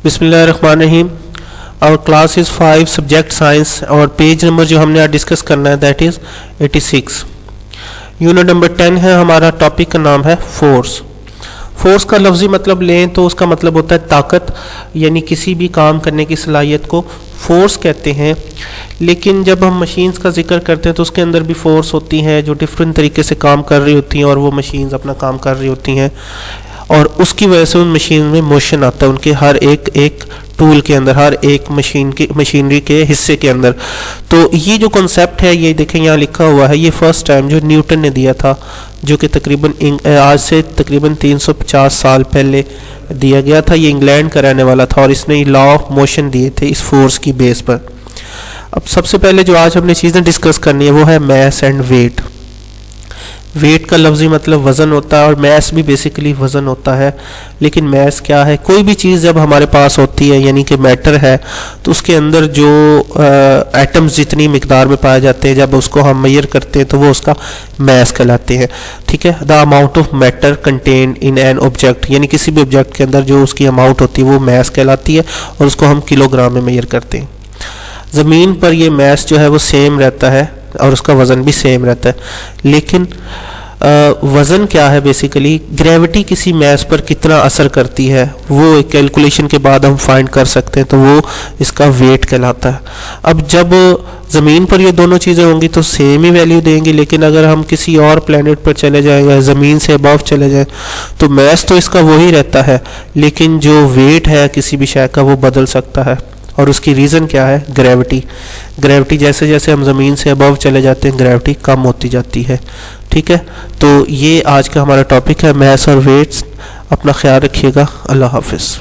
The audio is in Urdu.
بسم اللہ الرحمن الرحیم. اور کلاس از 5 سبجیکٹ سائنس اور پیج نمبر جو ہم نے آج ڈسکس کرنا ہے دیٹ از 86. یونٹ نمبر 10 ہے ہمارا. ٹاپک کا نام ہے فورس. فورس کا لفظی مطلب لیں تو اس کا مطلب ہوتا ہے طاقت، یعنی کسی بھی کام کرنے کی صلاحیت کو فورس کہتے ہیں. لیکن جب ہم مشینز کا ذکر کرتے ہیں تو اس کے اندر بھی فورس ہوتی ہیں جو ڈفرینٹ طریقے سے کام کر رہی ہوتی ہیں اور وہ مشینز اپنا کام کر رہی ہوتی ہیں، اور اس کی وجہ سے ان مشین میں موشن آتا ہے ان کے ہر ایک ٹول کے اندر، ہر ایک مشینری کے حصے کے اندر. تو یہ جو کنسیپٹ ہے یہ دیکھیں یہاں لکھا ہوا ہے، یہ فرسٹ ٹائم جو نیوٹن نے دیا تھا، جو کہ آج سے تقریباً 350 سال پہلے دیا گیا تھا. یہ انگلینڈ کا رہنے والا تھا اور اس نے لا آف موشن دیے تھے اس فورس کی بیس پر. اب سب سے پہلے جو آج ہم نے چیزیں ڈسکس کرنی ہے وہ ہے میس اینڈ ویٹ. ویٹ کا لفظی مطلب وزن ہوتا ہے اور میس بھی بیسیکلی وزن ہوتا ہے. لیکن میس کیا ہے؟ کوئی بھی چیز جب ہمارے پاس ہوتی ہے یعنی کہ میٹر ہے تو اس کے اندر جو ایٹمز جتنی مقدار میں پائے جاتے ہیں جب اس کو ہم میئر کرتے ہیں تو وہ اس کا میس کہلاتے ہیں. ٹھیک ہے، the amount of matter contained in an object, یعنی کسی بھی آبجیکٹ کے اندر جو اس کی اماؤنٹ ہوتی ہے وہ میس کہلاتی ہے اور اس کو ہم کلو گرام میں میئر کرتے ہیں. زمین پر یہ میس جو ہے وہ سیم رہتا ہے اور اس کا وزن بھی سیم رہتا ہے. لیکن وزن کیا ہے؟ بیسیکلی گریوٹی کسی میس پر کتنا اثر کرتی ہے وہ ایک کیلکولیشن کے بعد ہم فائنڈ کر سکتے ہیں، تو وہ اس کا ویٹ کہلاتا ہے. اب جب زمین پر یہ دونوں چیزیں ہوں گی تو سیم ہی ویلیو دیں گی، لیکن اگر ہم کسی اور پلینٹ پر چلے جائیں یا زمین سے ابو چلے جائیں تو میس تو اس کا وہی رہتا ہے، لیکن جو ویٹ ہے کسی بھی شے کا وہ بدل سکتا ہے. اور اس کی ریزن کیا ہے؟ گریوٹی جیسے جیسے ہم زمین سے ابو چلے جاتے ہیں گریوٹی کم ہوتی جاتی ہے. ٹھیک ہے، تو یہ آج کا ہمارا ٹاپک ہے میس اور ویٹس. اپنا خیال رکھیے گا. اللہ حافظ.